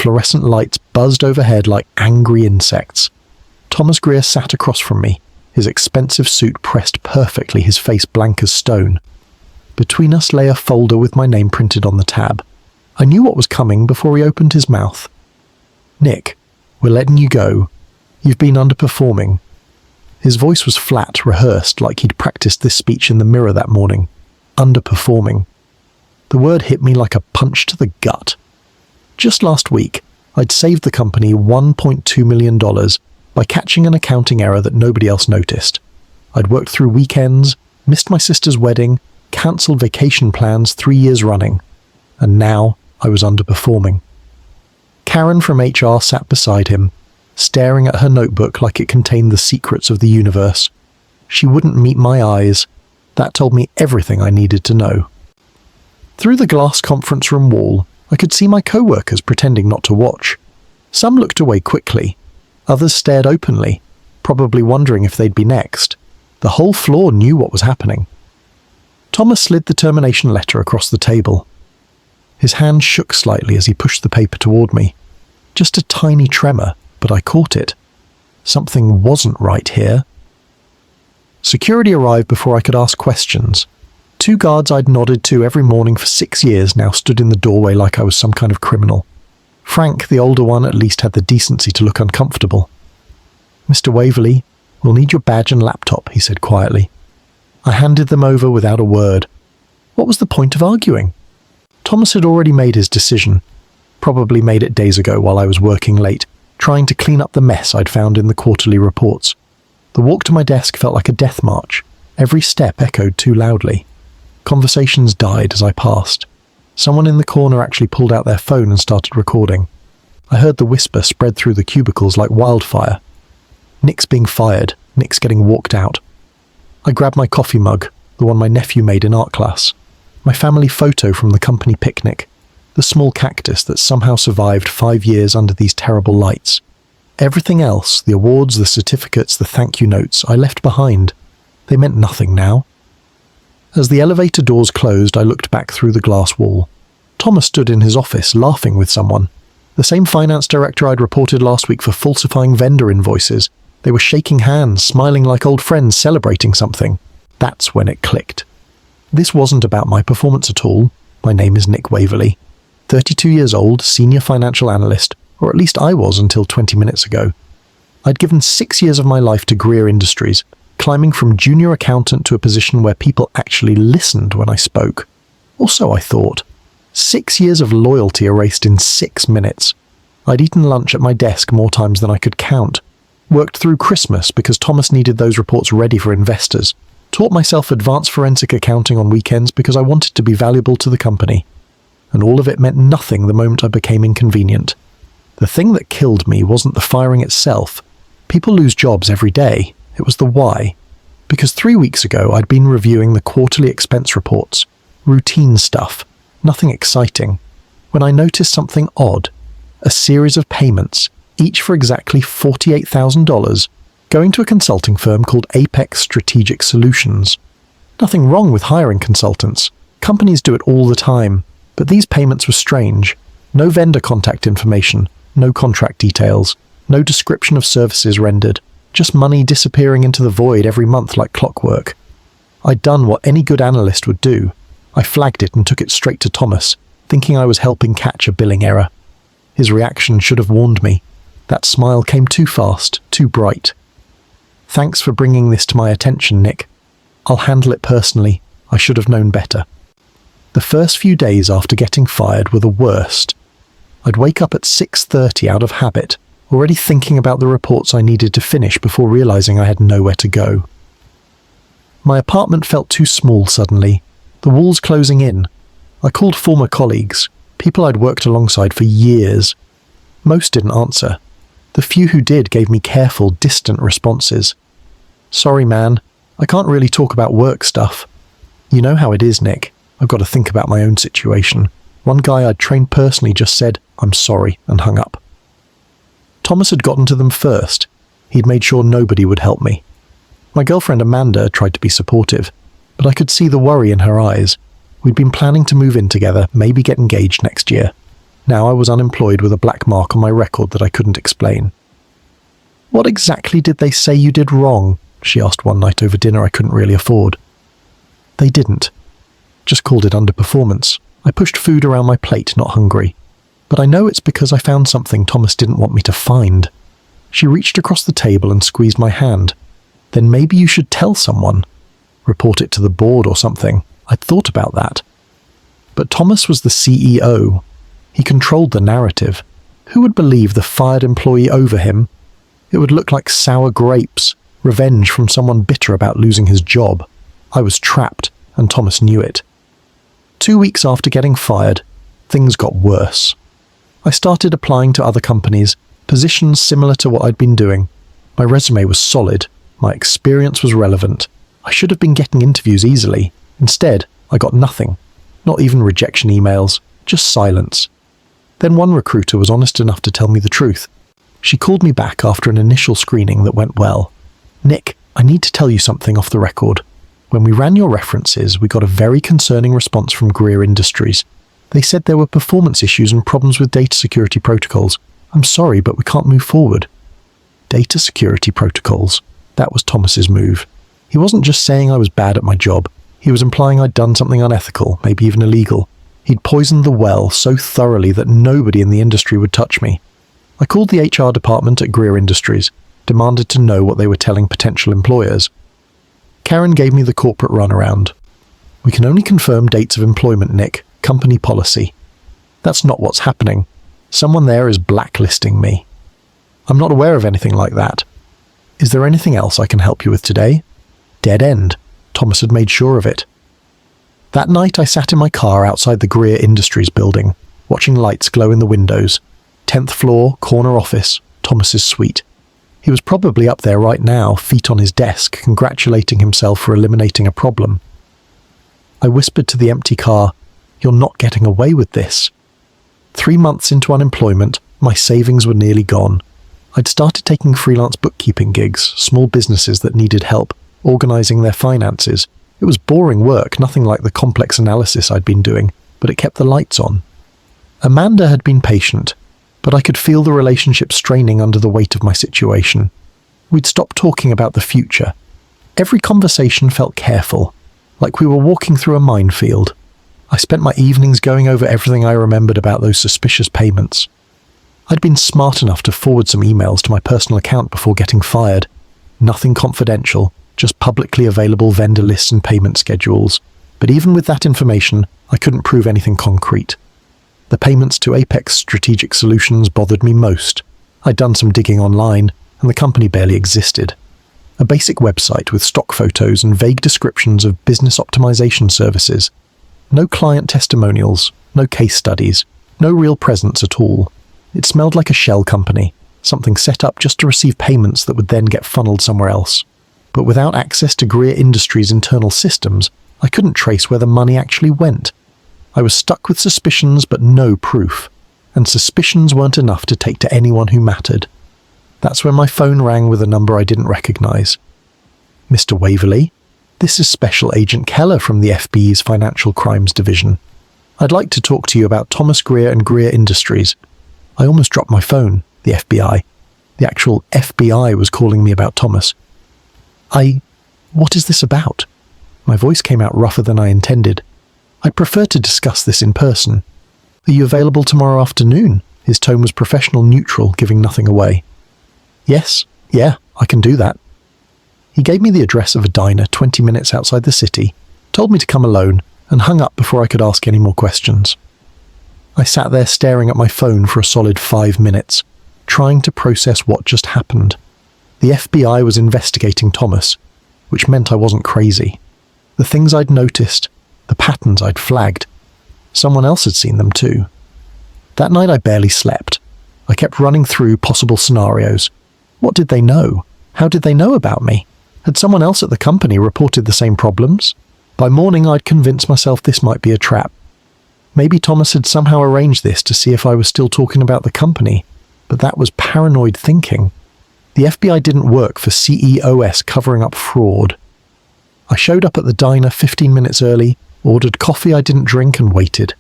fluorescent lights buzzed overhead like angry insects. Thomas Greer sat across from me, his expensive suit pressed perfectly, his face blank as stone. Between us lay a folder with my name printed on the tab. I knew what was coming before he opened his mouth. "Nick, we're letting you go. You've been underperforming." His voice was flat, rehearsed, like he'd practiced this speech in the mirror that morning. Underperforming. The word hit me like a punch to the gut. Just last week, I'd saved the company $1.2 million by catching an accounting error that nobody else noticed. I'd worked through weekends, missed my sister's wedding, cancelled vacation plans 3 years running, and now I was underperforming. Karen from HR sat beside him, staring at her notebook like it contained the secrets of the universe. She wouldn't meet my eyes. That told me everything I needed to know. Through the glass conference room wall, I could see my co-workers pretending not to watch. Some looked away quickly. Others stared openly, probably wondering if they'd be next. The whole floor knew what was happening. Thomas slid the termination letter across the table. His hand shook slightly as he pushed the paper toward me. Just a tiny tremor, but I caught it. Something wasn't right here. Security arrived before I could ask questions. 2 guards I'd nodded to every morning for 6 years now stood in the doorway like I was some kind of criminal. Frank, the older one, at least had the decency to look uncomfortable. "Mr. Waverley, we'll need your badge and laptop," he said quietly. I handed them over without a word. What was the point of arguing? Thomas had already made his decision. Probably made it days ago while I was working late, trying to clean up the mess I'd found in the quarterly reports. The walk to my desk felt like a death march. Every step echoed too loudly. Conversations died as I passed. Someone in the corner actually pulled out their phone and started recording. I heard the whisper spread through the cubicles like wildfire. "Nick's being fired. Nick's getting walked out." I grabbed my coffee mug, the one my nephew made in art class. My family photo from the company picnic. The small cactus that somehow survived 5 years under these terrible lights. Everything else, the awards, the certificates, the thank you notes, I left behind. They meant nothing now. As the elevator doors closed, I looked back through the glass wall. Thomas stood in his office, laughing with someone. The same finance director I'd reported last week for falsifying vendor invoices. They were shaking hands, smiling like old friends, celebrating something. That's when it clicked. This wasn't about my performance at all. My name is Nick Waverley. 32 years old, senior financial analyst, or at least I was until 20 minutes ago. I'd given 6 years of my life to Greer Industries, climbing from junior accountant to a position where people actually listened when I spoke. Or so I thought. 6 years of loyalty erased in 6 minutes. I'd eaten lunch at my desk more times than I could count. Worked through Christmas because Thomas needed those reports ready for investors. Taught myself advanced forensic accounting on weekends because I wanted to be valuable to the company. And all of it meant nothing the moment I became inconvenient. The thing that killed me wasn't the firing itself. People lose jobs every day. It was the why. Because 3 weeks ago, I'd been reviewing the quarterly expense reports. Routine stuff. Nothing exciting. When I noticed something odd. A series of payments, each for exactly $48,000, going to a consulting firm called Apex Strategic Solutions. Nothing wrong with hiring consultants. Companies do it all the time. But these payments were strange. No vendor contact information. No contract details. No description of services rendered. Just money disappearing into the void every month like clockwork. I'd done what any good analyst would do. I flagged it and took it straight to Thomas, thinking I was helping catch a billing error. His reaction should have warned me. That smile came too fast, too bright. "Thanks for bringing this to my attention, Nick. I'll handle it personally. I should have known better." The first few days after getting fired were the worst. I'd wake up at 6:30 out of habit, already thinking about the reports I needed to finish before realizing I had nowhere to go. My apartment felt too small suddenly, the walls closing in. I called former colleagues, people I'd worked alongside for years. Most didn't answer. The few who did gave me careful, distant responses. "Sorry, man, I can't really talk about work stuff. You know how it is, Nick. I've got to think about my own situation." One guy I'd trained personally just said, "I'm sorry," and hung up. Thomas had gotten to them first. He'd made sure nobody would help me. My girlfriend Amanda tried to be supportive, but I could see the worry in her eyes. We'd been planning to move in together, maybe get engaged next year. Now I was unemployed with a black mark on my record that I couldn't explain. "What exactly did they say you did wrong?" she asked one night over dinner I couldn't really afford. "They didn't. Just called it underperformance. I pushed food around my plate, not hungry. But I know it's because I found something Thomas didn't want me to find." She reached across the table and squeezed my hand. "Then maybe you should tell someone. Report it to the board or something." I'd thought about that. But Thomas was the CEO. He controlled the narrative. Who would believe the fired employee over him? It would look like sour grapes, revenge from someone bitter about losing his job. I was trapped, and Thomas knew it. 2 weeks after getting fired, things got worse. I started applying to other companies, positions similar to what I'd been doing. My resume was solid. My experience was relevant. I should have been getting interviews easily. Instead, I got nothing. Not even rejection emails, just silence. Then one recruiter was honest enough to tell me the truth. She called me back after an initial screening that went well. "Nick, I need to tell you something off the record. When we ran your references, we got a very concerning response from Greer Industries. They said there were performance issues and problems with data security protocols. I'm sorry, but we can't move forward." Data security protocols. That was Thomas's move. He wasn't just saying I was bad at my job. He was implying I'd done something unethical, maybe even illegal. He'd poisoned the well so thoroughly that nobody in the industry would touch me. I called the HR department at Greer Industries, demanded to know what they were telling potential employers. Karen gave me the corporate runaround. "We can only confirm dates of employment, Nick. Company policy." "That's not what's happening. Someone there is blacklisting me." "I'm not aware of anything like that." "Is there anything else I can help you with today?" Dead end. Thomas had made sure of it. That night I sat in my car outside the Greer Industries building, watching lights glow in the windows. 10th floor, corner office, Thomas's suite. He was probably up there right now, feet on his desk, congratulating himself for eliminating a problem. I whispered to the empty car, "You're not getting away with this." 3 months into unemployment, my savings were nearly gone. I'd started taking freelance bookkeeping gigs, small businesses that needed help, organizing their finances. It was boring work, nothing like the complex analysis I'd been doing, but it kept the lights on. Amanda had been patient, but I could feel the relationship straining under the weight of my situation. We'd stopped talking about the future. Every conversation felt careful, like we were walking through a minefield. I spent my evenings going over everything I remembered about those suspicious payments. I'd been smart enough to forward some emails to my personal account before getting fired. Nothing confidential, just publicly available vendor lists and payment schedules. But even with that information, I couldn't prove anything concrete. The payments to Apex Strategic Solutions bothered me most. I'd done some digging online, and the company barely existed. A basic website with stock photos and vague descriptions of business optimization services. No client testimonials, no case studies, no real presence at all. It smelled like a shell company, something set up just to receive payments that would then get funneled somewhere else. But without access to Greer Industries' internal systems, I couldn't trace where the money actually went. I was stuck with suspicions but no proof, and suspicions weren't enough to take to anyone who mattered. That's when my phone rang with a number I didn't recognize. "Mr. Waverley, this is Special Agent Keller from the FBI's Financial Crimes Division. I'd like to talk to you about Thomas Greer and Greer Industries." I almost dropped my phone. The FBI. The actual FBI was calling me about Thomas. What is this about?" My voice came out rougher than I intended. "I'd prefer to discuss this in person. Are you available tomorrow afternoon?" His tone was professional neutral, giving nothing away. Yeah, I can do that." He gave me the address of a diner 20 minutes outside the city, told me to come alone, and hung up before I could ask any more questions. I sat there staring at my phone for a solid 5 minutes, trying to process what just happened. The FBI was investigating Thomas, which meant I wasn't crazy. The things I'd noticed, the patterns I'd flagged, someone else had seen them too. That night I barely slept. I kept running through possible scenarios. What did they know? How did they know about me? Had someone else at the company reported the same problems? By morning I'd convinced myself this might be a trap. Maybe Thomas had somehow arranged this to see if I was still talking about the company, but that was paranoid thinking. The FBI didn't work for CEOs covering up fraud. I showed up at the diner 15 minutes early, ordered coffee I didn't drink, and waited.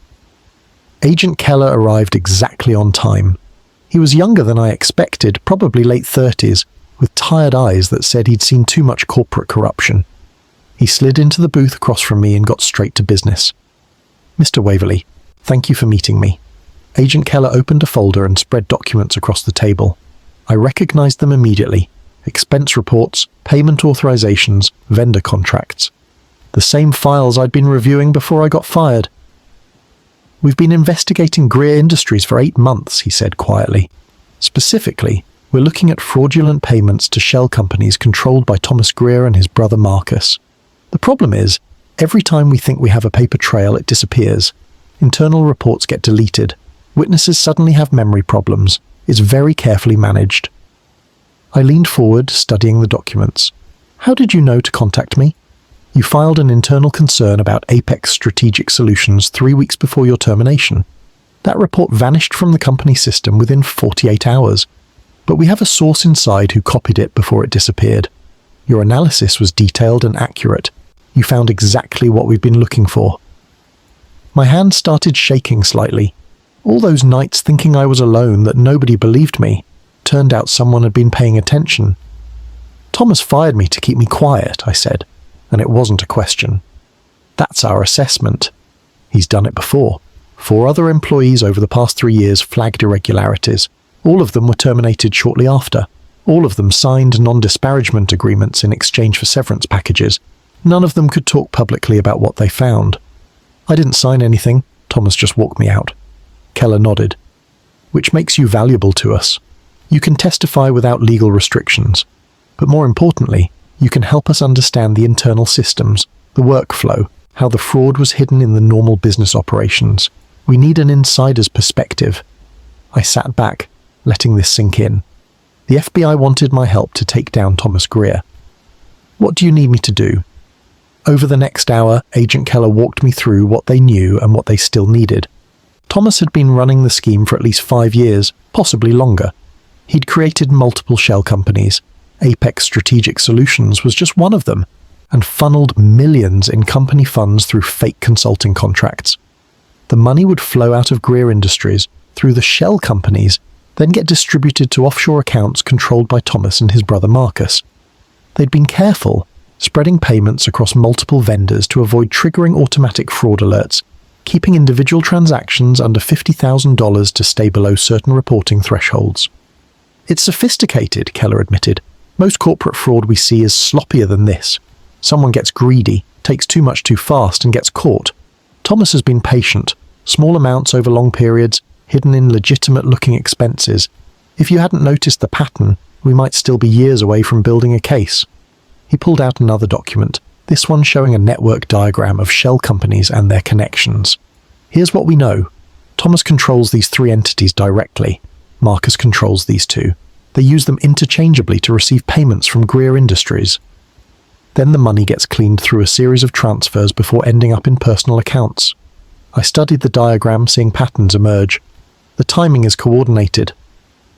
Agent Keller arrived exactly on time. He was younger than I expected, probably late 30s, with tired eyes that said he'd seen too much corporate corruption. He slid into the booth across from me and got straight to business. "Mr. Waverley, thank you for meeting me." Agent Keller opened a folder and spread documents across the table. I recognized them immediately. Expense reports, payment authorizations, vendor contracts. The same files I'd been reviewing before I got fired. "We've been investigating Greer Industries for 8 months," he said quietly. "Specifically, we're looking at fraudulent payments to shell companies controlled by Thomas Greer and his brother Marcus. The problem is, every time we think we have a paper trail, it disappears. Internal reports get deleted. Witnesses suddenly have memory problems. It's very carefully managed." I leaned forward, studying the documents. "How did you know to contact me?" "You filed an internal concern about Apex Strategic Solutions 3 weeks before your termination. That report vanished from the company system within 48 hours. But we have a source inside who copied it before it disappeared. Your analysis was detailed and accurate. You found exactly what we've been looking for." My hand started shaking slightly. All those nights thinking I was alone, that nobody believed me. Turned out someone had been paying attention. "Thomas fired me to keep me quiet," I said, and it wasn't a question. "That's our assessment. He's done it before. 4 other employees over the past 3 years flagged irregularities. All of them were terminated shortly after. All of them signed non-disparagement agreements in exchange for severance packages. None of them could talk publicly about what they found. I didn't sign anything. Thomas just walked me out." Keller nodded. "Which makes you valuable to us. You can testify without legal restrictions. But more importantly, you can help us understand the internal systems, the workflow, how the fraud was hidden in the normal business operations. We need an insider's perspective." I sat back, letting this sink in. The FBI wanted my help to take down Thomas Greer. "What do you need me to do?" Over the next hour, Agent Keller walked me through what they knew and what they still needed. Thomas had been running the scheme for at least 5 years, possibly longer. He'd created multiple shell companies. Apex Strategic Solutions was just one of them, and funneled millions in company funds through fake consulting contracts. The money would flow out of Greer Industries through the shell companies, then get distributed to offshore accounts controlled by Thomas and his brother Marcus. They'd been careful, spreading payments across multiple vendors to avoid triggering automatic fraud alerts, keeping individual transactions under $50,000 to stay below certain reporting thresholds. "It's sophisticated," Keller admitted. "Most corporate fraud we see is sloppier than this. Someone gets greedy, takes too much too fast, and gets caught. Thomas has been patient, small amounts over long periods, hidden in legitimate-looking expenses. If you hadn't noticed the pattern, we might still be years away from building a case." He pulled out another document, this one showing a network diagram of shell companies and their connections. "Here's what we know. Thomas controls these 3 entities directly. Marcus controls these 2. They use them interchangeably to receive payments from Greer Industries. Then the money gets cleaned through a series of transfers before ending up in personal accounts." I studied the diagram, seeing patterns emerge. The timing is coordinated.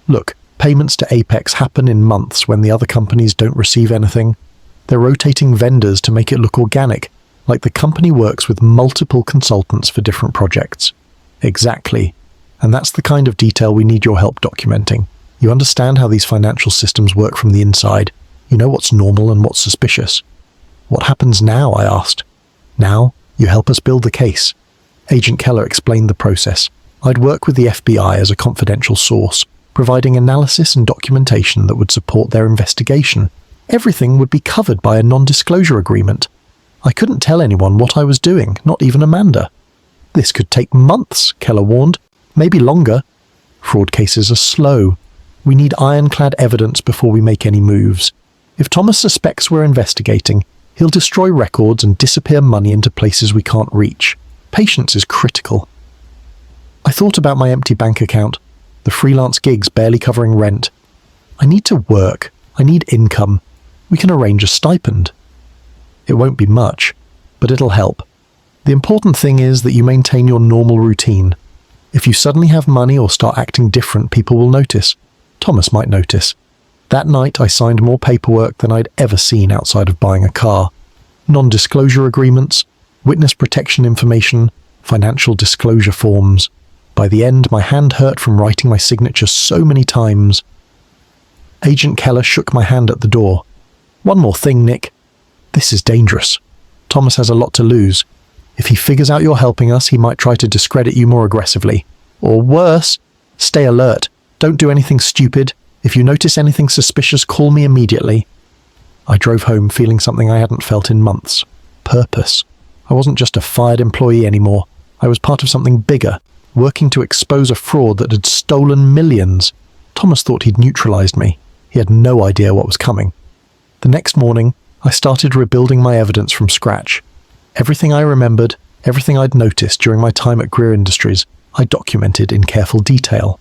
Look, payments to Apex happen in months when the other companies don't receive anything. They're rotating vendors to make it look organic, like the company works with multiple consultants for different projects. "Exactly. And that's the kind of detail we need your help documenting. You understand how these financial systems work from the inside. You know what's normal and what's suspicious." "What happens now?" I asked. "Now, you help us build the case." Agent Keller explained the process. I'd work with the FBI as a confidential source, providing analysis and documentation that would support their investigation. Everything would be covered by a non-disclosure agreement. I couldn't tell anyone what I was doing, not even Amanda. "This could take months," Keller warned. "Maybe longer. Fraud cases are slow. We need ironclad evidence before we make any moves. If Thomas suspects we're investigating, he'll destroy records and disappear money into places we can't reach. Patience is critical." I thought about my empty bank account, the freelance gigs barely covering rent. I need to work. I need income. We can arrange a stipend. It won't be much, but it'll help. The important thing is that you maintain your normal routine. If you suddenly have money or start acting different, people will notice. Thomas might notice. That night I signed more paperwork than I'd ever seen outside of buying a car. Non-disclosure agreements, witness protection information, financial disclosure forms. By the end, my hand hurt from writing my signature so many times. Agent Keller shook my hand at the door. "One more thing, Nick. This is dangerous. Thomas has a lot to lose. If he figures out you're helping us, he might try to discredit you more aggressively. Or worse, stay alert. Don't do anything stupid. If you notice anything suspicious, call me immediately." I drove home feeling something I hadn't felt in months. Purpose. I wasn't just a fired employee anymore. I was part of something bigger, working to expose a fraud that had stolen millions. Thomas thought he'd neutralized me. He had no idea what was coming. The next morning, I started rebuilding my evidence from scratch. Everything I remembered, everything I'd noticed during my time at Greer Industries, I documented in careful detail.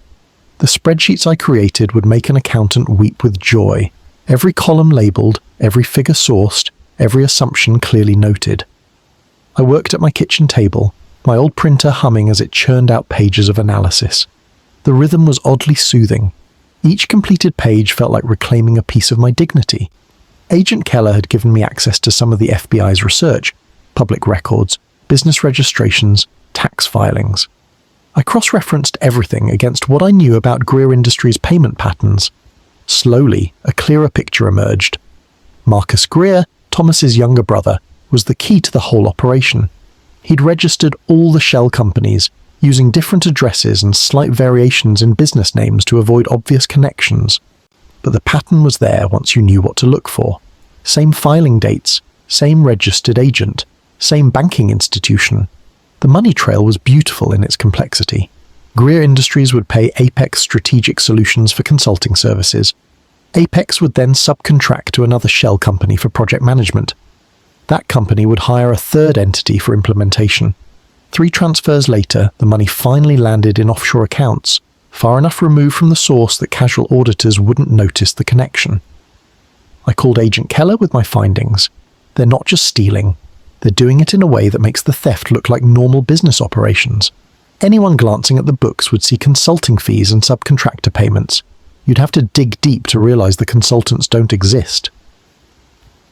The spreadsheets I created would make an accountant weep with joy. Every column labelled, every figure sourced, every assumption clearly noted. I worked at my kitchen table, my old printer humming as it churned out pages of analysis. The rhythm was oddly soothing. Each completed page felt like reclaiming a piece of my dignity. Agent Keller had given me access to some of the FBI's research, public records, business registrations, tax filings. I cross-referenced everything against what I knew about Greer Industries' payment patterns. Slowly, a clearer picture emerged. Marcus Greer, Thomas's younger brother, was the key to the whole operation. He'd registered all the shell companies, using different addresses and slight variations in business names to avoid obvious connections. But the pattern was there once you knew what to look for. Same filing dates, same registered agent, same banking institution. The money trail was beautiful in its complexity. Greer Industries would pay Apex Strategic Solutions for consulting services. Apex would then subcontract to another shell company for project management. That company would hire a third entity for implementation. 3 transfers later, the money finally landed in offshore accounts, far enough removed from the source that casual auditors wouldn't notice the connection. I called Agent Keller with my findings. They're not just stealing. They're doing it in a way that makes the theft look like normal business operations. Anyone glancing at the books would see consulting fees and subcontractor payments. You'd have to dig deep to realize the consultants don't exist.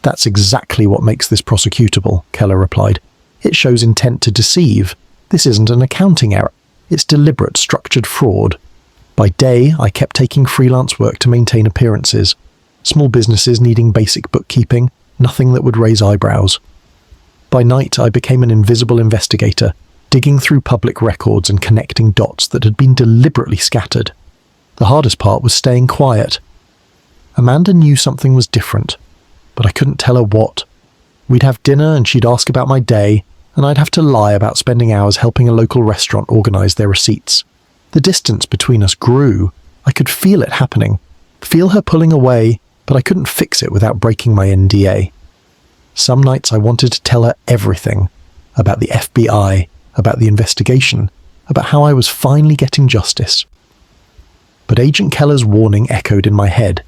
"That's exactly what makes this prosecutable," Keller replied. "It shows intent to deceive. This isn't an accounting error. It's deliberate, structured fraud." By day, I kept taking freelance work to maintain appearances. Small businesses needing basic bookkeeping, nothing that would raise eyebrows. By night, I became an invisible investigator, digging through public records and connecting dots that had been deliberately scattered. The hardest part was staying quiet. Amanda knew something was different, but I couldn't tell her what. We'd have dinner and she'd ask about my day, and I'd have to lie about spending hours helping a local restaurant organize their receipts. The distance between us grew. I could feel it happening, feel her pulling away, but I couldn't fix it without breaking my NDA. Some nights I wanted to tell her everything, about the FBI, about the investigation, about how I was finally getting justice. But Agent Keller's warning echoed in my head.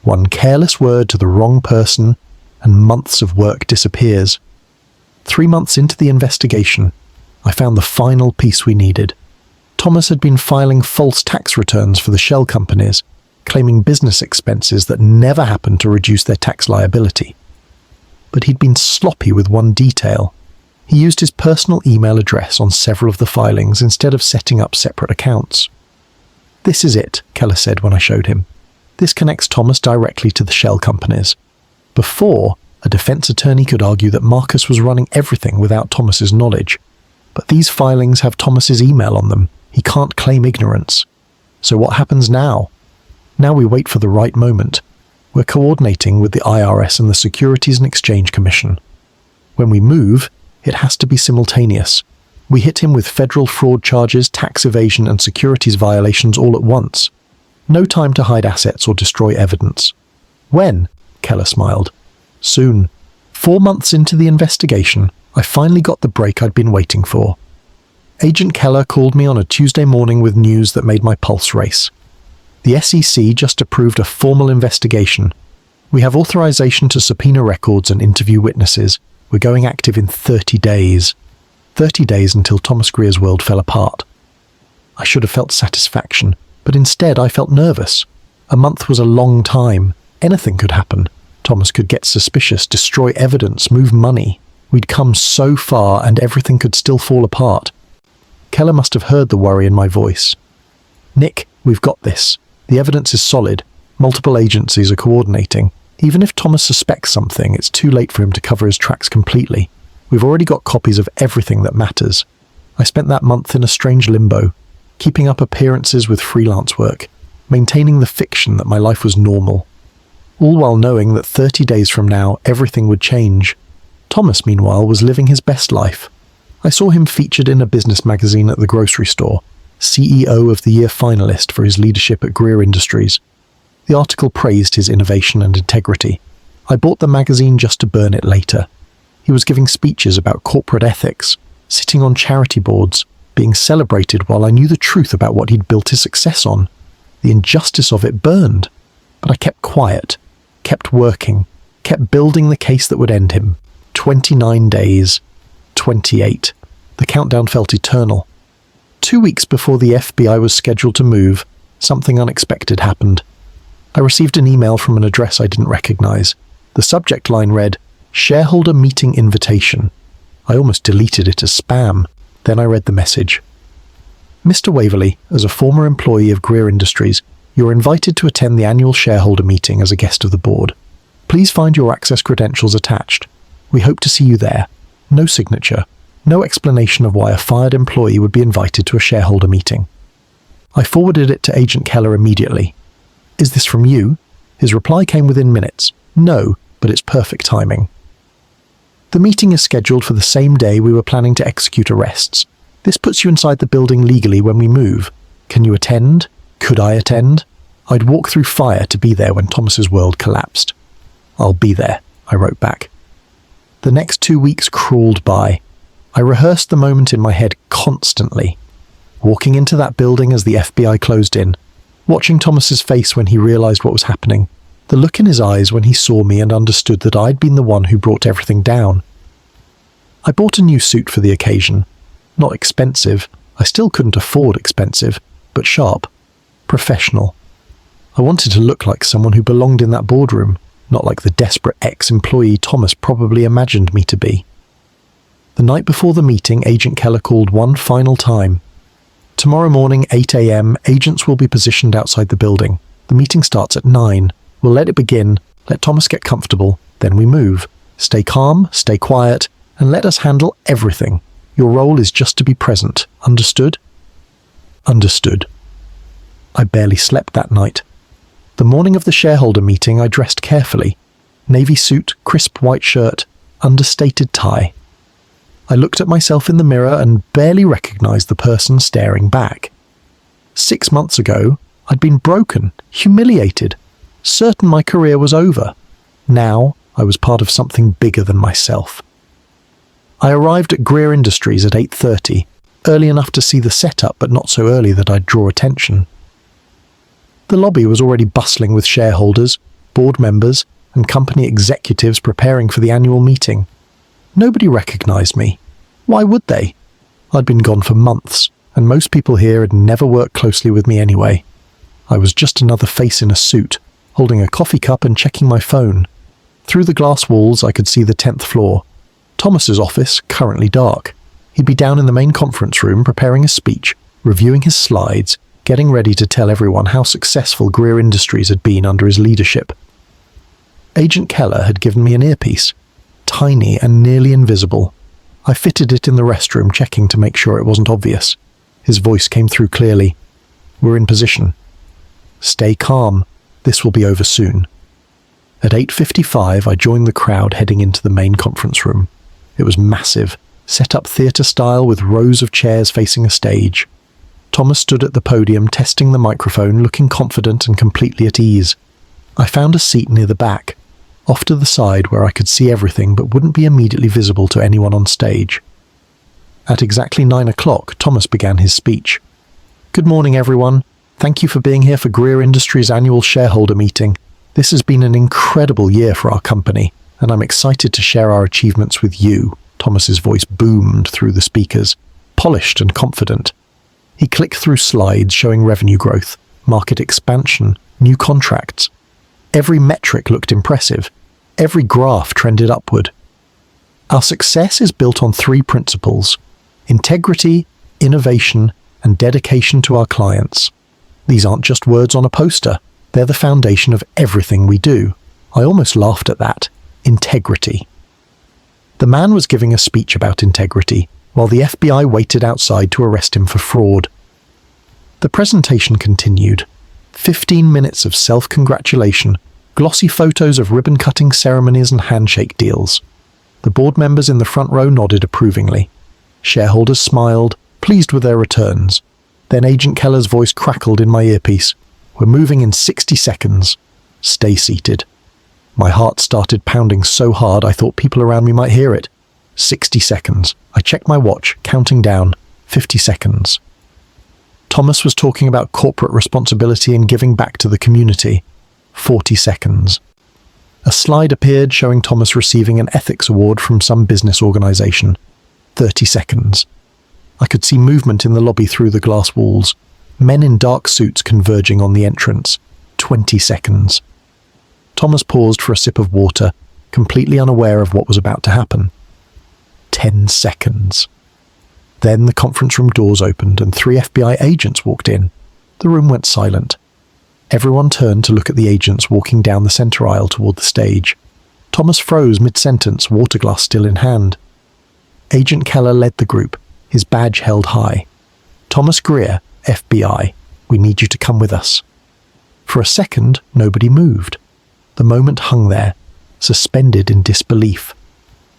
One careless word to the wrong person, and months of work disappears. 3 months into the investigation, I found the final piece we needed. Thomas had been filing false tax returns for the shell companies, claiming business expenses that never happened to reduce their tax liability. But he'd been sloppy with one detail. He used his personal email address on several of the filings instead of setting up separate accounts. "This is it," Keller said when I showed him. "This connects Thomas directly to the shell companies." Before, a defense attorney could argue that Marcus was running everything without Thomas's knowledge. But these filings have Thomas's email on them. He can't claim ignorance. So what happens now? Now we wait for the right moment. We're coordinating with the IRS and the Securities and Exchange Commission. When we move, it has to be simultaneous. We hit him with federal fraud charges, tax evasion, and securities violations all at once. No time to hide assets or destroy evidence. "When?" Keller smiled. "Soon. 4 months into the investigation, I finally got the break I'd been waiting for." Agent Keller called me on a Tuesday morning with news that made my pulse race. The SEC just approved a formal investigation. We have authorization to subpoena records and interview witnesses. We're going active in 30 days. 30 days until Thomas Greer's world fell apart. I should have felt satisfaction, but instead I felt nervous. A month was a long time. Anything could happen. Thomas could get suspicious, destroy evidence, move money. We'd come so far and everything could still fall apart. Keller must have heard the worry in my voice. "Nick, we've got this. The evidence is solid. Multiple agencies are coordinating. Even if Thomas suspects something, it's too late for him to cover his tracks completely. We've already got copies of everything that matters." I spent that month in a strange limbo, keeping up appearances with freelance work, maintaining the fiction that my life was normal, all while knowing that 30 days from now everything would change. Thomas, meanwhile, was living his best life. I saw him featured in a business magazine at the grocery store, CEO of the Year finalist for his leadership at Greer Industries. The article praised his innovation and integrity. I bought the magazine just to burn it later. He was giving speeches about corporate ethics, sitting on charity boards, being celebrated while I knew the truth about what he'd built his success on. The injustice of it burned, but I kept quiet, kept working, kept building the case that would end him. 29 days. 28. The countdown felt eternal. 2 weeks before the FBI was scheduled to move, something unexpected happened. I received an email from an address I didn't recognize. The subject line read, "Shareholder Meeting Invitation." I almost deleted it as spam. Then I read the message. "Mr. Waverley, as a former employee of Greer Industries, you're invited to attend the annual shareholder meeting as a guest of the board. Please find your access credentials attached. We hope to see you there." No signature, no explanation of why a fired employee would be invited to a shareholder meeting. I forwarded it to Agent Keller immediately. "Is this from you?" His reply came within minutes. "No, but it's perfect timing." The meeting is scheduled for the same day we were planning to execute arrests. This puts you inside the building legally when we move. Can you attend? Could I attend? I'd walk through fire to be there when Thomas's world collapsed. "I'll be there," I wrote back. The next 2 weeks crawled by. I rehearsed the moment in my head constantly. Walking into that building as the FBI closed in, watching Thomas's face when he realized what was happening, the look in his eyes when he saw me and understood that I'd been the one who brought everything down. I bought a new suit for the occasion. Not expensive. I still couldn't afford expensive, but sharp. Professional. I wanted to look like someone who belonged in that boardroom, not like the desperate ex-employee Thomas probably imagined me to be. The night before the meeting, Agent Keller called one final time. "Tomorrow morning, 8 a.m., agents will be positioned outside the building. The meeting starts at 9. We'll let it begin, let Thomas get comfortable, then we move. Stay calm, stay quiet, and let us handle everything. Your role is just to be present. Understood?" Understood. I barely slept that night. The morning of the shareholder meeting, I dressed carefully. Navy suit, crisp white shirt, understated tie. I looked at myself in the mirror and barely recognized the person staring back. 6 months ago, I'd been broken, humiliated, certain my career was over. Now, I was part of something bigger than myself. I arrived at Greer Industries at 8:30, early enough to see the setup, but not so early that I'd draw attention. The lobby was already bustling with shareholders, board members, and company executives preparing for the annual meeting. Nobody recognized me. Why would they? I'd been gone for months, and most people here had never worked closely with me anyway. I was just another face in a suit, holding a coffee cup and checking my phone. Through the glass walls, I could see the 10th floor. Thomas's office, currently dark. He'd be down in the main conference room preparing a speech, reviewing his slides, getting ready to tell everyone how successful Greer Industries had been under his leadership. Agent Keller had given me an earpiece, tiny and nearly invisible. I fitted it in the restroom, checking to make sure it wasn't obvious. His voice came through clearly. "We're in position. Stay calm. This will be over soon." At 8:55, I joined the crowd heading into the main conference room. It was massive, set up theatre style with rows of chairs facing a stage. Thomas stood at the podium, testing the microphone, looking confident and completely at ease. I found a seat near the back, off to the side where I could see everything but wouldn't be immediately visible to anyone on stage. At exactly 9 o'clock, Thomas began his speech. "Good morning, everyone. Thank you for being here for Greer Industries' annual shareholder meeting. This has been an incredible year for our company, and I'm excited to share our achievements with you." Thomas's voice boomed through the speakers, polished and confident. He clicked through slides showing revenue growth, market expansion, new contracts. Every metric looked impressive. Every graph trended upward. "Our success is built on 3 principles: integrity, innovation, and dedication to our clients. These aren't just words on a poster. They're the foundation of everything we do. I almost laughed at that. Integrity. The man was giving a speech about integrity, while the FBI waited outside to arrest him for fraud. The presentation continued. 15 minutes of self-congratulation, glossy photos of ribbon-cutting ceremonies and handshake deals. The board members in the front row nodded approvingly. Shareholders smiled, pleased with their returns. Then Agent Keller's voice crackled in my earpiece. "We're moving in 60 seconds. Stay seated." My heart started pounding so hard I thought people around me might hear it. 60 seconds. I checked my watch, counting down. 50 seconds. Thomas was talking about corporate responsibility and giving back to the community. 40 seconds. A slide appeared showing Thomas receiving an ethics award from some business organization. 30 seconds. I could see movement in the lobby through the glass walls. Men in dark suits converging on the entrance. 20 seconds. Thomas paused for a sip of water, completely unaware of what was about to happen. 10 seconds. Then the conference room doors opened and 3 FBI agents walked in. The room went silent. Everyone turned to look at the agents walking down the center aisle toward the stage. Thomas froze mid-sentence, water glass still in hand. Agent Keller led the group, his badge held high. "Thomas Greer, FBI, we need you to come with us." For a second, nobody moved. The moment hung there, suspended in disbelief.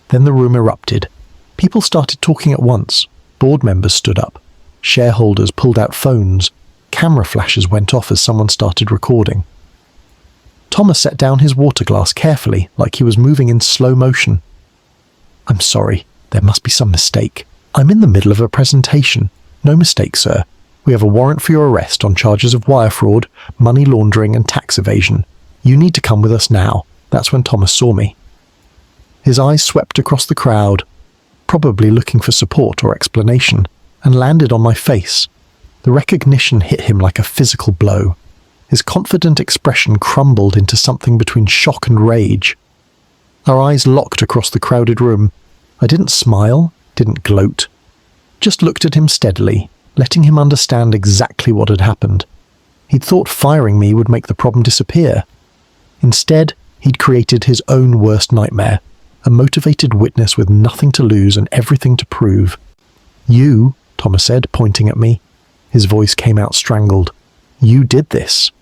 Then the room erupted. People started talking at once. Board members stood up. Shareholders pulled out phones. Camera flashes went off as someone started recording. Thomas set down his water glass carefully, like he was moving in slow motion. "I'm sorry, there must be some mistake. I'm in the middle of a presentation. No mistake, sir. We have a warrant for your arrest on charges of wire fraud, money laundering, and tax evasion. You need to come with us now." That's when Thomas saw me. His eyes swept across the crowd, probably looking for support or explanation, and landed on my face. The recognition hit him like a physical blow. His confident expression crumbled into something between shock and rage. Our eyes locked across the crowded room. I didn't smile, didn't gloat. Just looked at him steadily, letting him understand exactly what had happened. He'd thought firing me would make the problem disappear. Instead, he'd created his own worst nightmare, a motivated witness with nothing to lose and everything to prove. "You," Thomas said, pointing at me. His voice came out strangled. "You did this."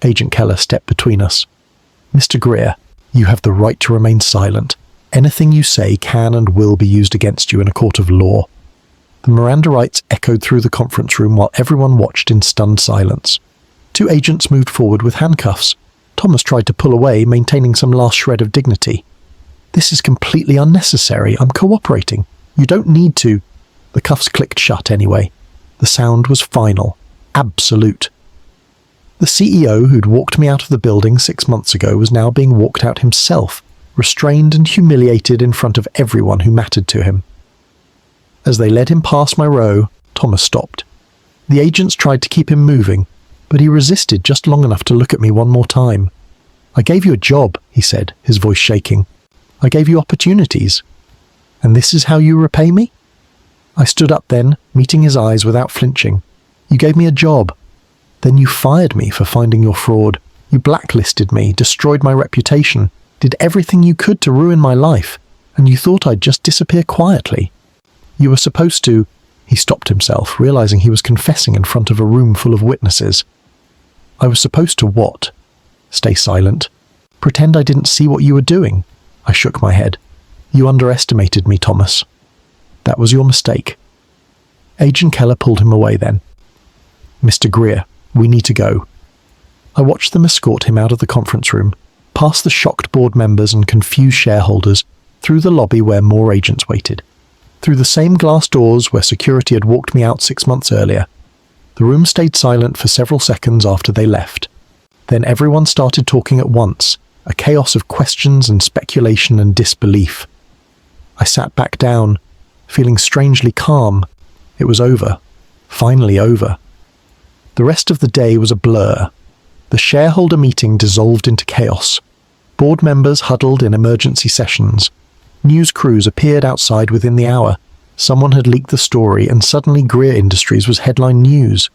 Agent Keller stepped between us. "Mr. Greer, you have the right to remain silent. Anything you say can and will be used against you in a court of law." The Miranda rights echoed through the conference room while everyone watched in stunned silence. 2 agents moved forward with handcuffs. Thomas tried to pull away, maintaining some last shred of dignity. "This is completely unnecessary. I'm cooperating. You don't need to." The cuffs clicked shut anyway. The sound was final. Absolute. The CEO who'd walked me out of the building 6 months ago was now being walked out himself, restrained and humiliated in front of everyone who mattered to him. As they led him past my row, Thomas stopped. The agents tried to keep him moving, but he resisted just long enough to look at me one more time. "I gave you a job," he said, his voice shaking. "I gave you opportunities. And this is how you repay me?" I stood up then, meeting his eyes without flinching. "You gave me a job. Then you fired me for finding your fraud. You blacklisted me, destroyed my reputation, did everything you could to ruin my life, and you thought I'd just disappear quietly. You were supposed to—" He stopped himself, realizing he was confessing in front of a room full of witnesses. "I was supposed to what? Stay silent? Pretend I didn't see what you were doing?" I shook my head. "You underestimated me, Thomas. That was your mistake." Agent Keller pulled him away then. "Mr. Greer, we need to go." I watched them escort him out of the conference room, past the shocked board members and confused shareholders, through the lobby where more agents waited, through the same glass doors where security had walked me out 6 months earlier. The room stayed silent for several seconds after they left. Then everyone started talking at once, a chaos of questions and speculation and disbelief. I sat back down, feeling strangely calm. It was over. Finally over. The rest of the day was a blur. The shareholder meeting dissolved into chaos. Board members huddled in emergency sessions. News crews appeared outside within the hour. Someone had leaked the story and suddenly Greer Industries was headline news.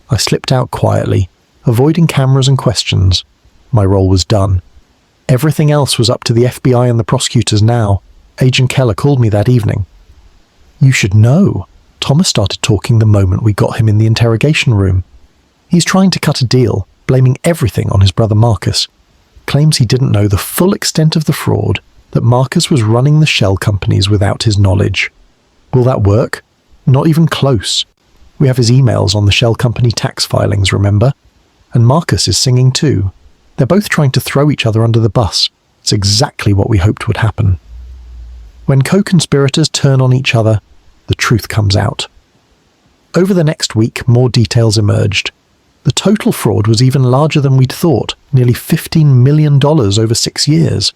I slipped out quietly, avoiding cameras and questions. My role was done. Everything else was up to the FBI and the prosecutors now. Agent Keller called me that evening. "You should know." Thomas started talking the moment we got him in the interrogation room. He's trying to cut a deal, blaming everything on his brother Marcus. Claims he didn't know the full extent of the fraud, that Marcus was running the shell companies without his knowledge. Will that work? Not even close. We have his emails on the shell company tax filings, remember? And Marcus is singing too. They're both trying to throw each other under the bus. It's exactly what we hoped would happen. When co-conspirators turn on each other, the truth comes out. Over the next week, more details emerged. The total fraud was even larger than we'd thought, nearly $15 million over 6 years.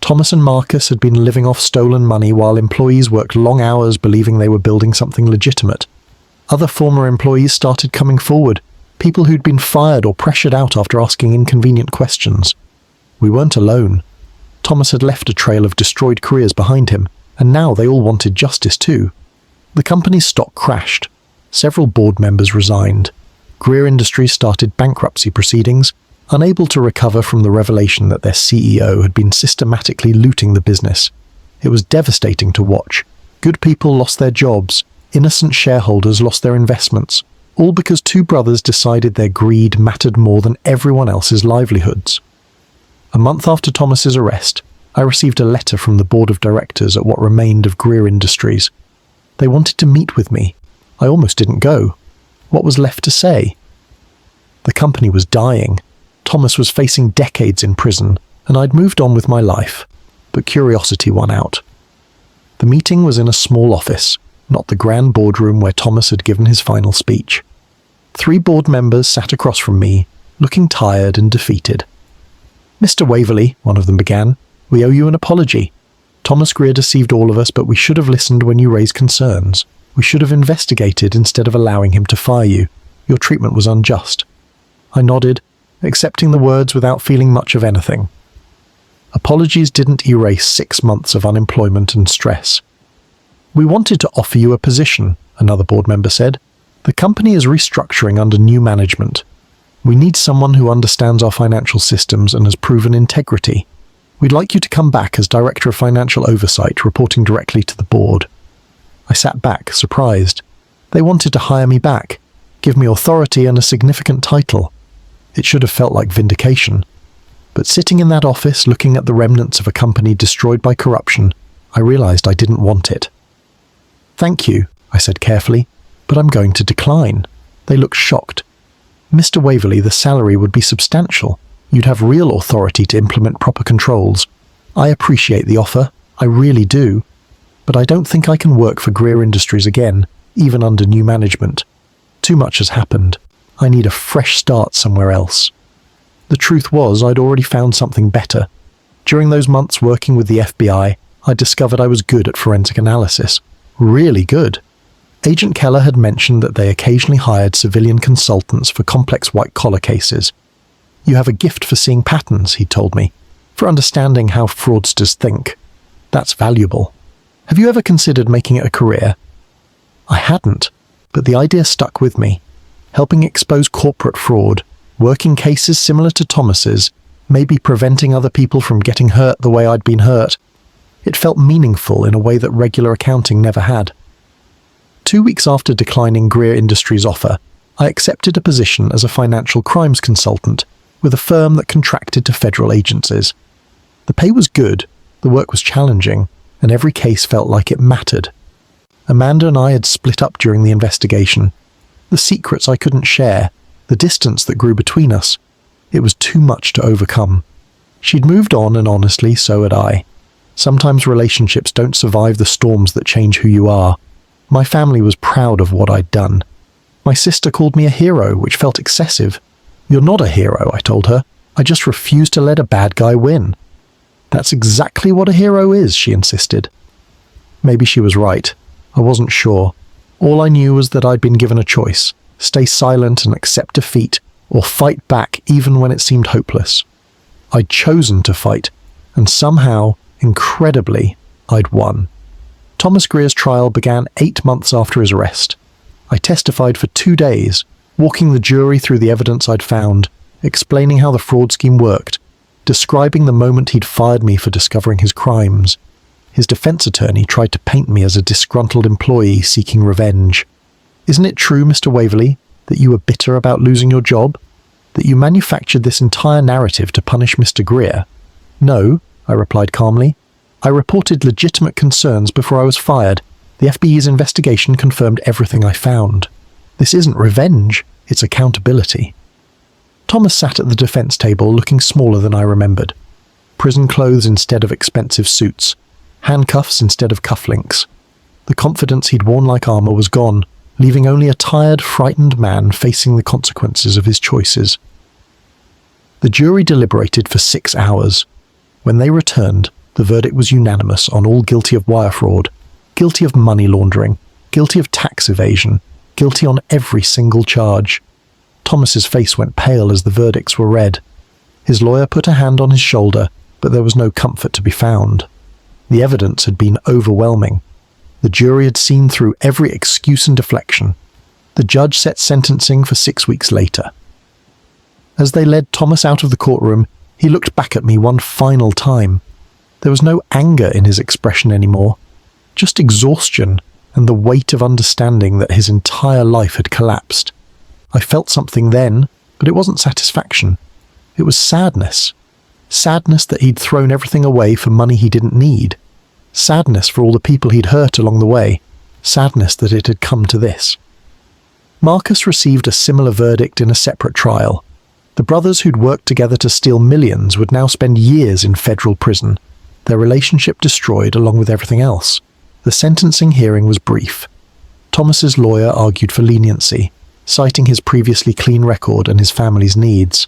Thomas and Marcus had been living off stolen money while employees worked long hours believing they were building something legitimate. Other former employees started coming forward, people who'd been fired or pressured out after asking inconvenient questions. We weren't alone. Thomas had left a trail of destroyed careers behind him, and now they all wanted justice too. The company's stock crashed. Several board members resigned. Greer Industries started bankruptcy proceedings, unable to recover from the revelation that their CEO had been systematically looting the business. It was devastating to watch. Good people lost their jobs, innocent shareholders lost their investments, all because two brothers decided their greed mattered more than everyone else's livelihoods. A month after Thomas's arrest, I received a letter from the board of directors at what remained of Greer Industries. They wanted to meet with me. I almost didn't go. What was left to say? The company was dying. Thomas was facing decades in prison, and I'd moved on with my life, but curiosity won out. The meeting was in a small office, not the grand boardroom where Thomas had given his final speech. 3 board members sat across from me, looking tired and defeated. "Mr. Waverley," one of them began, "we owe you an apology. Thomas Greer deceived all of us, but we should have listened when you raised concerns. We should have investigated instead of allowing him to fire you. Your treatment was unjust." I nodded, accepting the words without feeling much of anything. Apologies didn't erase 6 months of unemployment and stress. "We wanted to offer you a position," another board member said. "The company is restructuring under new management. We need someone who understands our financial systems and has proven integrity. We'd like you to come back as Director of Financial Oversight, reporting directly to the board." I sat back, surprised. They wanted to hire me back, give me authority and a significant title. It should have felt like vindication. But sitting in that office, looking at the remnants of a company destroyed by corruption, I realized I didn't want it. "Thank you," I said carefully, "but I'm going to decline." They looked shocked. "Mr. Waverley, the salary would be substantial. You'd have real authority to implement proper controls. I appreciate the offer, I really do. But I don't think I can work for Greer Industries again, even under new management. Too much has happened. I need a fresh start somewhere else." The truth was, I'd already found something better. During those months working with the FBI, I discovered I was good at forensic analysis. Really good. Agent Keller had mentioned that they occasionally hired civilian consultants for complex white-collar cases. "You have a gift for seeing patterns," he told me, "for understanding how fraudsters think. That's valuable. Have you ever considered making it a career?" I hadn't, but the idea stuck with me. Helping expose corporate fraud, working cases similar to Thomas's, maybe preventing other people from getting hurt the way I'd been hurt. It felt meaningful in a way that regular accounting never had. 2 weeks after declining Greer Industries' offer, I accepted a position as a financial crimes consultant with a firm that contracted to federal agencies. The pay was good, the work was challenging, and every case felt like it mattered. Amanda and I had split up during the investigation. The secrets I couldn't share, the distance that grew between us, it was too much to overcome. She'd moved on, and honestly, so had I. Sometimes relationships don't survive the storms that change who you are. My family was proud of what I'd done. My sister called me a hero, which felt excessive. "You're not a hero," I told her. "I just refuse to let a bad guy win." "That's exactly what a hero is," she insisted. Maybe she was right. I wasn't sure. All I knew was that I'd been given a choice: stay silent and accept defeat, or fight back even when it seemed hopeless. I'd chosen to fight, and somehow, incredibly, I'd won. Thomas Greer's trial began 8 months after his arrest. I testified for 2 days, walking the jury through the evidence I'd found, explaining how the fraud scheme worked, describing the moment he'd fired me for discovering his crimes. His defense attorney tried to paint me as a disgruntled employee seeking revenge. "Isn't it true, Mr. Waverley, that you were bitter about losing your job? That you manufactured this entire narrative to punish Mr. Greer?" "No," I replied calmly. "I reported legitimate concerns before I was fired. The FBI's investigation confirmed everything I found. This isn't revenge, it's accountability." Thomas sat at the defense table looking smaller than I remembered. Prison clothes instead of expensive suits. Handcuffs instead of cufflinks. The confidence he'd worn like armor was gone, leaving only a tired, frightened man facing the consequences of his choices. The jury deliberated for 6 hours. When they returned, the verdict was unanimous on all guilty of wire fraud, guilty of money laundering, guilty of tax evasion, guilty on every single charge. Thomas's face went pale as the verdicts were read. His lawyer put a hand on his shoulder, but there was no comfort to be found. The evidence had been overwhelming. The jury had seen through every excuse and deflection. The judge set sentencing for 6 weeks later. As they led Thomas out of the courtroom, he looked back at me one final time. There was no anger in his expression anymore, just exhaustion and the weight of understanding that his entire life had collapsed. I felt something then, but it wasn't satisfaction. It was sadness. Sadness that he'd thrown everything away for money he didn't need. Sadness for all the people he'd hurt along the way. Sadness that it had come to this. Marcus received a similar verdict in a separate trial. The brothers who'd worked together to steal millions would now spend years in federal prison, their relationship destroyed along with everything else. The sentencing hearing was brief. Thomas's lawyer argued for leniency, citing his previously clean record and his family's needs.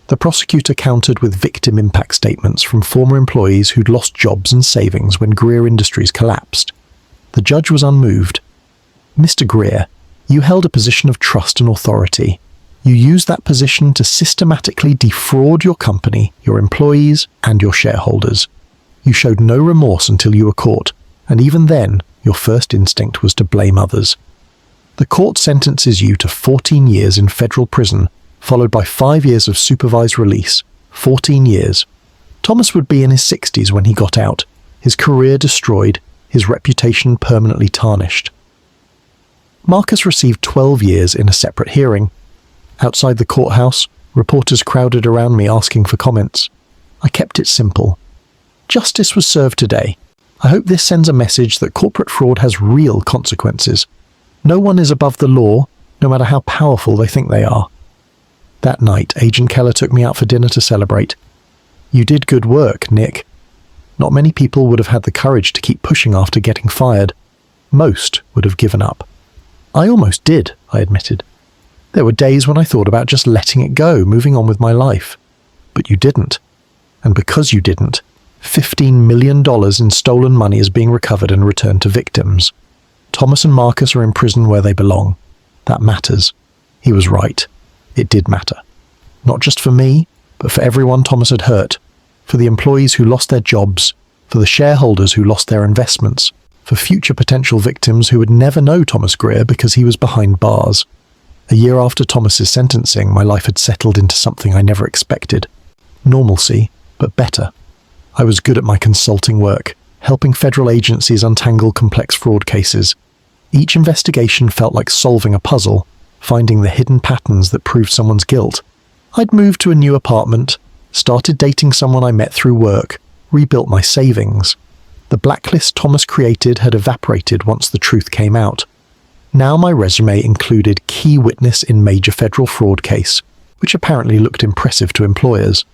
The prosecutor countered with victim impact statements from former employees who'd lost jobs and savings when Greer Industries collapsed. The judge was unmoved. "Mr. Greer, you held a position of trust and authority. You used that position to systematically defraud your company, your employees, and your shareholders. You showed no remorse until you were caught, and even then, your first instinct was to blame others. The court sentences you to 14 years in federal prison, followed by 5 years of supervised release. 14 years. Thomas would be in his 60s when he got out, his career destroyed, his reputation permanently tarnished. Marcus received 12 years in a separate hearing. Outside the courthouse, reporters crowded around me asking for comments. I kept it simple. Justice was served today. I hope this sends a message that corporate fraud has real consequences. No one is above the law, no matter how powerful they think they are. That night, Agent Keller took me out for dinner to celebrate. "You did good work, Nick." Not many people would have had the courage to keep pushing after getting fired. Most would have given up. I almost did, I admitted. There were days when I thought about just letting it go, moving on with my life. But you didn't. And because you didn't, $15 million in stolen money is being recovered and returned to victims. Thomas and Marcus are in prison where they belong. That matters. He was right. It did matter. Not just for me, but for everyone Thomas had hurt. For the employees who lost their jobs. For the shareholders who lost their investments. For future potential victims who would never know Thomas Greer because he was behind bars. A year after Thomas's sentencing, my life had settled into something I never expected. Normalcy, but better. I was good at my consulting work, helping federal agencies untangle complex fraud cases. Each investigation felt like solving a puzzle, finding the hidden patterns that proved someone's guilt. I'd moved to a new apartment, started dating someone I met through work, rebuilt my savings. The blacklist Thomas created had evaporated once the truth came out. Now my resume included key witness in major federal fraud case, which apparently looked impressive to employers.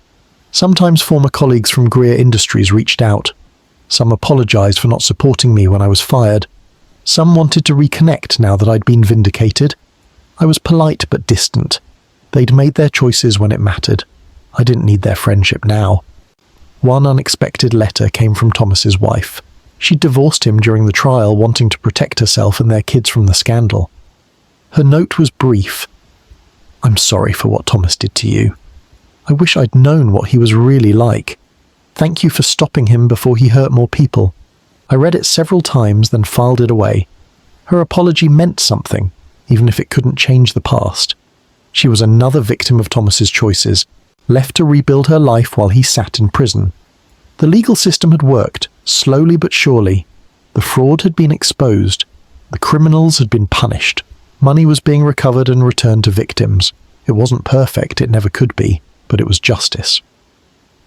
Sometimes former colleagues from Greer Industries reached out. Some apologized for not supporting me when I was fired. Some wanted to reconnect now that I'd been vindicated. I was polite but distant. They'd made their choices when it mattered. I didn't need their friendship now. One unexpected letter came from Thomas's wife. She'd divorced him during the trial, wanting to protect herself and their kids from the scandal. Her note was brief. "I'm sorry for what Thomas did to you. I wish I'd known what he was really like. Thank you for stopping him before he hurt more people. I read it several times, then filed it away. Her apology meant something, even if it couldn't change the past. She was another victim of Thomas's choices, left to rebuild her life while he sat in prison. The legal system had worked, slowly but surely. The fraud had been exposed. The criminals had been punished. Money was being recovered and returned to victims. It wasn't perfect, it never could be, but it was justice.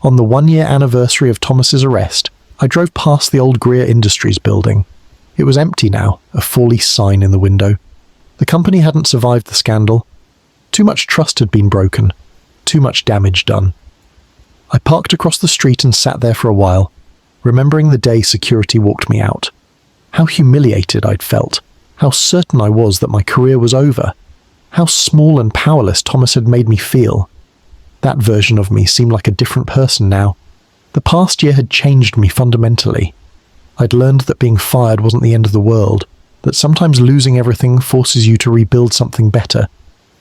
On the 1-year anniversary of Thomas's arrest, I drove past the old Greer Industries building. It was empty now, a for-lease sign in the window. The company hadn't survived the scandal. Too much trust had been broken. Too much damage done. I parked across the street and sat there for a while, remembering the day security walked me out. How humiliated I'd felt. How certain I was that my career was over. How small and powerless Thomas had made me feel. That version of me seemed like a different person now. The past year had changed me fundamentally. I'd learned that being fired wasn't the end of the world, that sometimes losing everything forces you to rebuild something better,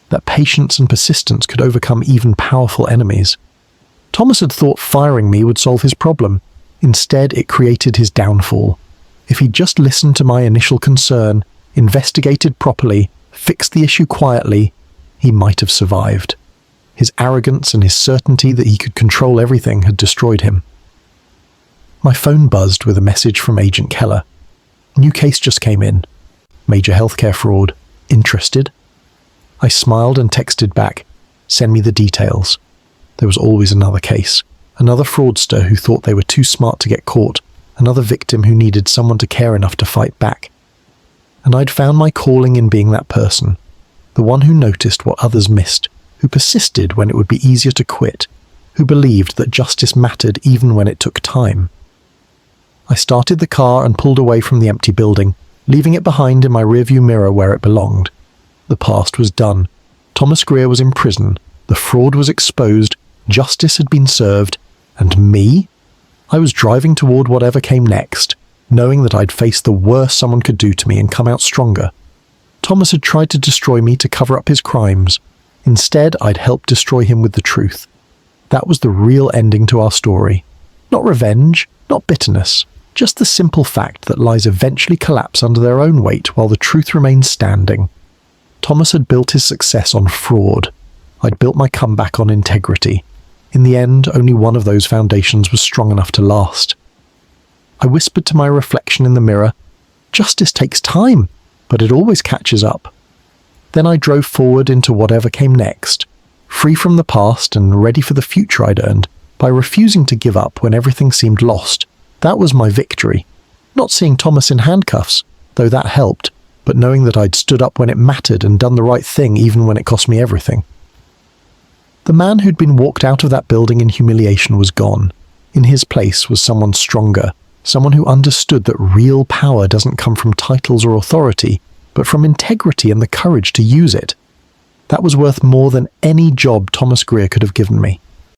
that patience and persistence could overcome even powerful enemies. Thomas had thought firing me would solve his problem. Instead, it created his downfall. If he'd just listened to my initial concern, investigated properly, fixed the issue quietly, he might have survived. His arrogance and his certainty that he could control everything had destroyed him. My phone buzzed with a message from Agent Keller. New case just came in. Major healthcare fraud. Interested? I smiled and texted back, "Send me the details." There was always another case. Another fraudster who thought they were too smart to get caught. Another victim who needed someone to care enough to fight back. And I'd found my calling in being that person. The one who noticed what others missed, who persisted when it would be easier to quit, who believed that justice mattered even when it took time. I started the car and pulled away from the empty building, leaving it behind in my rearview mirror where it belonged. The past was done. Thomas Greer was in prison. The fraud was exposed. Justice had been served. And me? I was driving toward whatever came next, knowing that I'd face the worst someone could do to me and come out stronger. Thomas had tried to destroy me to cover up his crimes. Instead, I'd helped destroy him with the truth. That was the real ending to our story. Not revenge, not bitterness, just the simple fact that lies eventually collapse under their own weight while the truth remains standing. Thomas had built his success on fraud. I'd built my comeback on integrity. In the end, only one of those foundations was strong enough to last. I whispered to my reflection in the mirror, "Justice takes time, but it always catches up." Then I drove forward into whatever came next, free from the past and ready for the future I'd earned, by refusing to give up when everything seemed lost. That was my victory. Not seeing Thomas in handcuffs, though that helped, but knowing that I'd stood up when it mattered and done the right thing even when it cost me everything. The man who'd been walked out of that building in humiliation was gone. In his place was someone stronger, someone who understood that real power doesn't come from titles or authority, but from integrity and the courage to use it. That was worth more than any job Thomas Greer could have given me.